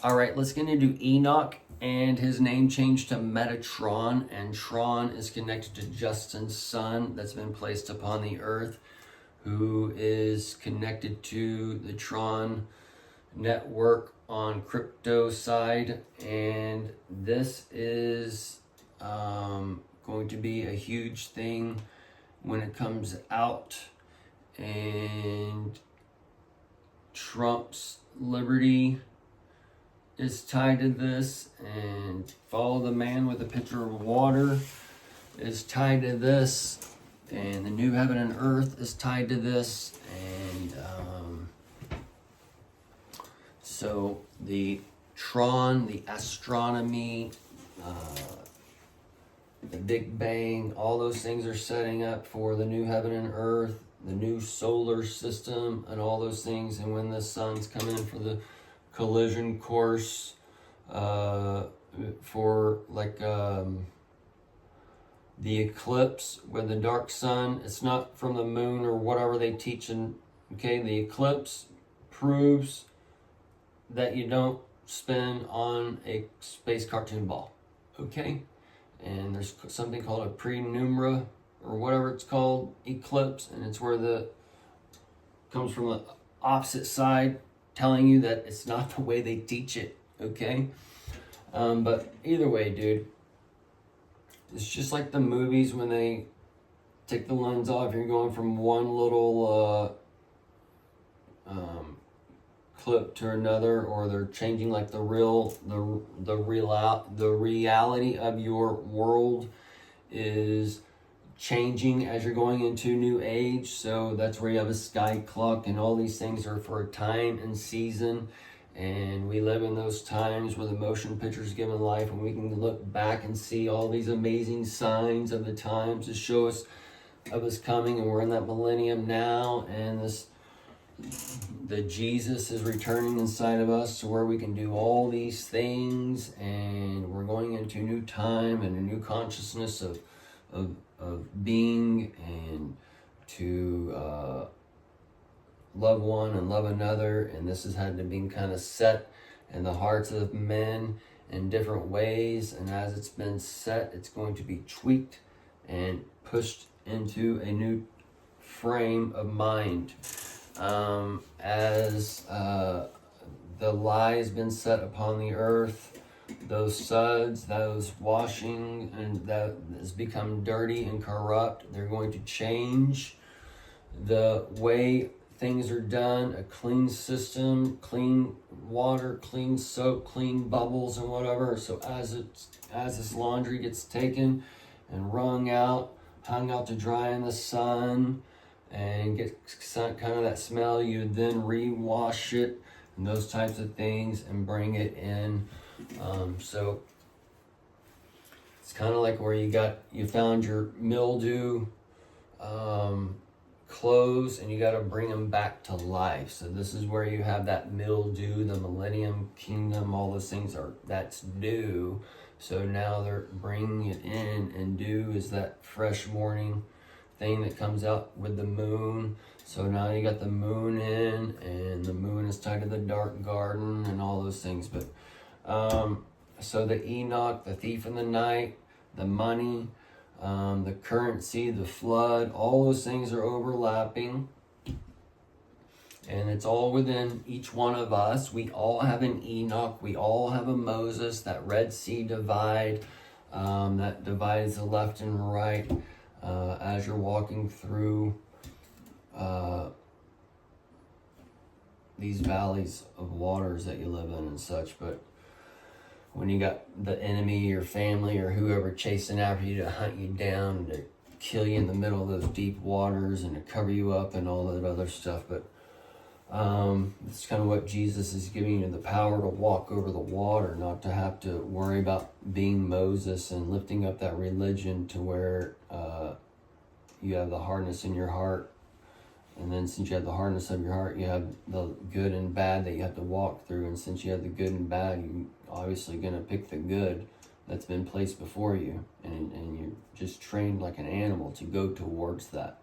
All right, let's get into Enoch, and his name changed to Metatron, and Tron is connected to Justin's son that's been placed upon the earth, who is connected to the Tron network on crypto side, and this is going to be a huge thing when it comes out, and Trump's liberty is tied to this, and Follow the Man with a Pitcher of Water is tied to this, and the new heaven and earth is tied to this, and so the Tron, the astronomy, the Big Bang, all those things are setting up for the new heaven and earth, the new solar system, and all those things. And when the sun's coming in for the collision course, for like the eclipse with the dark sun, it's not from the moon or whatever they teach in, okay, the eclipse proves that you don't spin on a space cartoon ball, okay? And there's something called a penumbra or whatever it's called, eclipse, and it's where the comes from the opposite side, telling you that it's not the way they teach it, okay? But either way, dude, it's just like the movies when they take the lens off. You're going from one little clip to another, or they're changing like the reality of your world is changing as you're going into new age. So that's where you have a sky clock, and all these things are for a time and season, and we live in those times where the motion pictures given life, and we can look back and see all these amazing signs of the times to show us of us coming, and we're in that millennium now, and the Jesus is returning inside of us to where we can do all these things, and we're going into a new time and a new consciousness of being, and to love one and love another. And this has had to be kind of set in the hearts of men in different ways, and as it's been set, it's going to be tweaked and pushed into a new frame of mind. As the lie has been set upon the earth, those suds, those washing, and that has become dirty and corrupt, they're going to change the way things are done, a clean system, clean water, clean soap, clean bubbles and whatever. So as this laundry gets taken and wrung out, hung out to dry in the sun, and get kind of that smell, you then re-wash it and those types of things and bring it in. So it's kind of like where you found your mildew clothes, and you got to bring them back to life. So this is where you have that mildew, the millennium kingdom, all those things that's dew. So now they're bringing it in, and dew is that fresh morning thing that comes out with the moon. So now you got the moon in, and the moon is tied to the dark garden and all those things. But so the Enoch, the thief in the night, the money, the currency, the flood, all those things are overlapping, and it's all within each one of us. We all have an Enoch, we all have a Moses, that Red Sea divide, that divides the left and right. As you're walking through these valleys of waters that you live in and such. But when you got the enemy, your family, or whoever chasing after you to hunt you down, to kill you in the middle of those deep waters and to cover you up and all that other stuff. But it's kind of what Jesus is giving you, the power to walk over the water, not to have to worry about being Moses and lifting up that religion to where you have the hardness in your heart. And then since you have the hardness of your heart, you have the good and bad that you have to walk through. And since you have the good and bad, you're obviously going to pick the good that's been placed before you. And you're just trained like an animal to go towards that.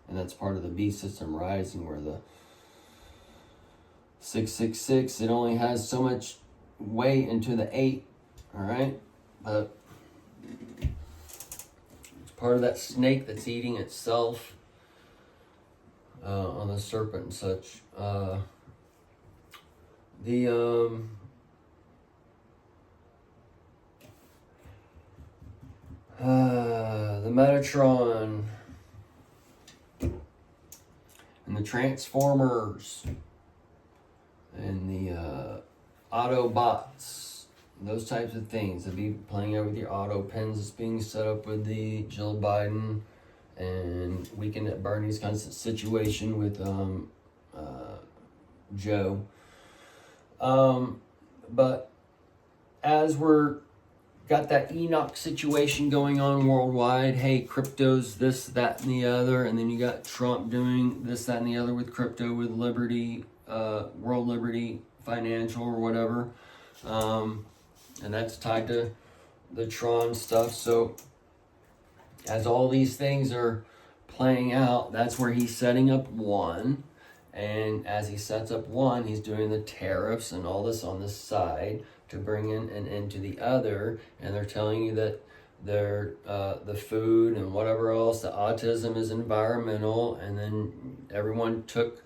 And that's part of the beast system rising, where the 666, it only has so much way into the 8, all right? But it's part of that snake that's eating itself on the serpent and such. The Metatron and the Transformers and the Autobots, those types of things. They'll be playing out with your auto pens that's being set up with the Jill Biden and Weekend at Bernie's kind of situation with Joe. But as we're got that Enoch situation going on worldwide, hey, crypto's this, that, and the other, and then you got Trump doing this, that, and the other with crypto, with Liberty, World Liberty Financial or whatever, and that's tied to the Tron stuff. So as all these things are playing out, that's where he's setting up one. And as he sets up one, he's doing the tariffs and all this on this side to bring in an end to the other. And they're telling you that they're the food and whatever else, the autism is environmental. And then everyone took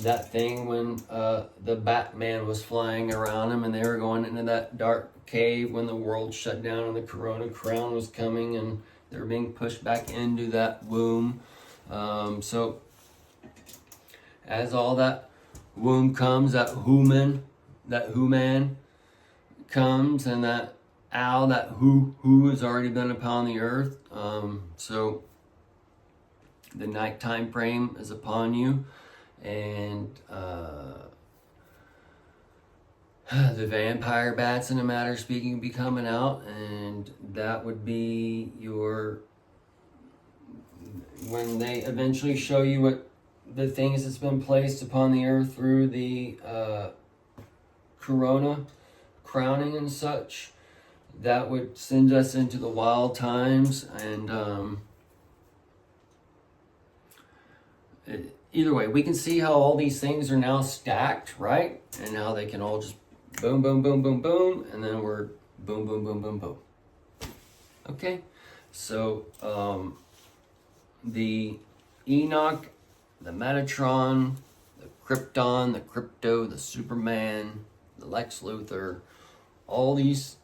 that thing when the Batman was flying around him and they were going into that dark cave when the world shut down and the Corona crown was coming and they were being pushed back into that womb. So as all that womb comes, that human comes, and that owl, that who has already been upon the earth. So the nighttime frame is upon you, and the vampire bats, in a matter of speaking, be coming out, and that would be your, when they eventually show you what the things that's been placed upon the earth through the Corona crowning and such, that would send us into the wild times. And either way, we can see how all these things are now stacked, right? And how they can all just boom, boom, boom, boom, boom, and then we're boom, boom, boom, boom, boom. Okay, so the Enoch, the Metatron, the Krypton, the Crypto, the Superman, the Lex Luthor, all these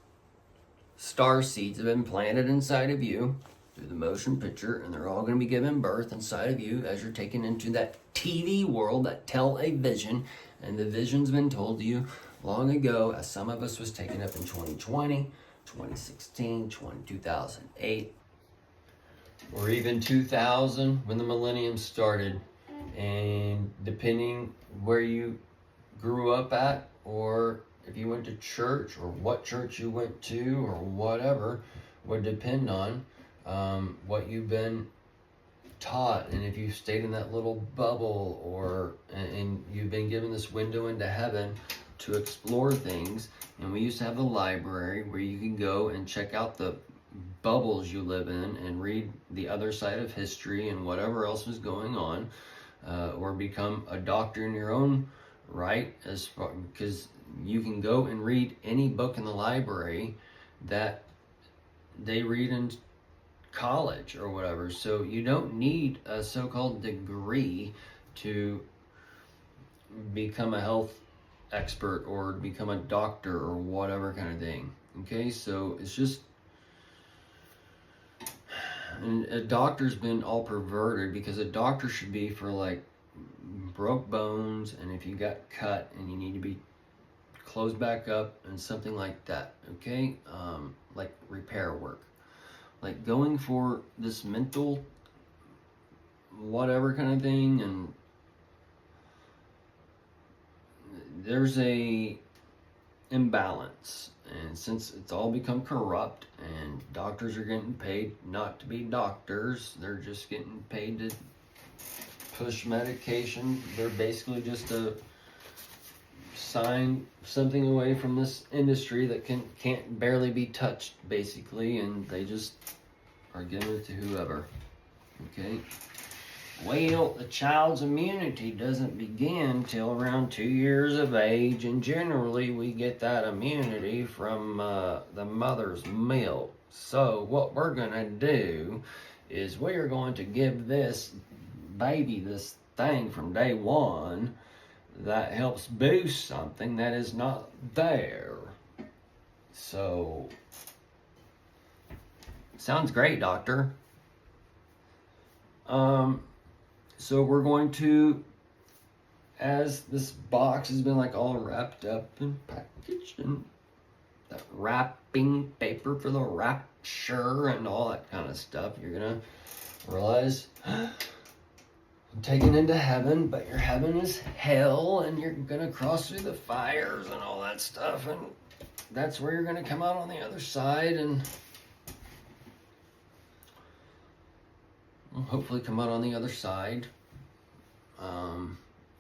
star seeds have been planted inside of you through the motion picture, and they're all going to be given birth inside of you as you're taken into that TV world, that television, and the vision's been told to you long ago, as some of us was taken up in 2020, 2016, 2008, or even 2000 when the millennium started. And depending where you grew up at, or if you went to church, or what church you went to, or whatever, would depend on what you've been taught, and if you stayed in that little bubble, or and you've been given this window into heaven to explore things. And we used to have a library where you can go and check out the bubbles you live in and read the other side of history and whatever else was going on, or become a doctor in your own right, as far, because you can go and read any book in the library that they read in college or whatever. So you don't need a so-called degree to become a health expert or become a doctor or whatever kind of thing. Okay, so it's just, and a doctor's been all perverted, because a doctor should be for like broke bones, and if you got cut and you need to be closed back up and something like that. Okay, like repair work, like going for this mental whatever kind of thing. And there's a imbalance, and since it's all become corrupt and doctors are getting paid not to be doctors, they're just getting paid to push medication. They're basically just a sign something away from this industry that can't barely be touched, basically, and they just are giving it to whoever. Okay, Well, the child's immunity doesn't begin till around 2 years of age, and generally we get that immunity from the mother's milk. So what we're going to do is we are going to give this baby this thing from day one that helps boost something that is not there. So, sounds great, doctor. So we're going to, as this box has been like all wrapped up and packaged and that wrapping paper for the rapture and all that kind of stuff, you're gonna realize I'm taken into heaven, but your heaven is hell, and you're gonna cross through the fires and all that stuff, and that's where you're gonna come out on the other side, and we'll hopefully come out on the other side.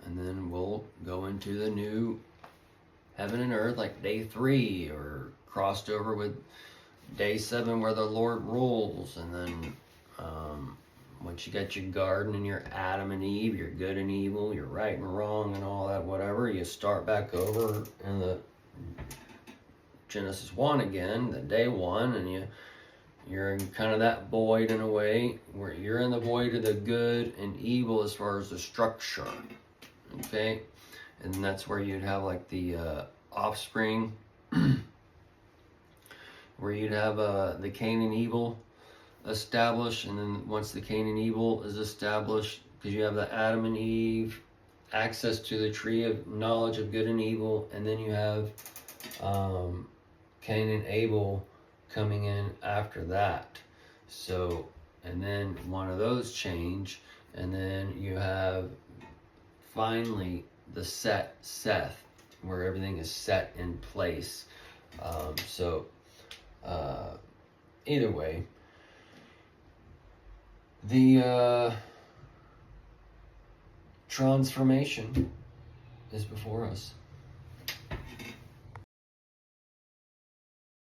And then we'll go into the new heaven and earth, like day 3, or crossed over with day 7 where the Lord rules. And then once you got your garden and your Adam and Eve, your good and evil, your right and wrong and all that, whatever, you start back over in the Genesis 1 again, the day 1, and you're in kind of that void in a way, where you're in the void of the good and evil as far as the structure, okay? And that's where you'd have like the offspring, where you'd have the Cain and evil established, and then once the Cain and evil is established, because you have the Adam and Eve, access to the tree of knowledge of good and evil, and then you have Cain and Abel coming in after that. So, and then one of those change, and then you have finally the Seth, where everything is set in place. Either way, the transformation is before us.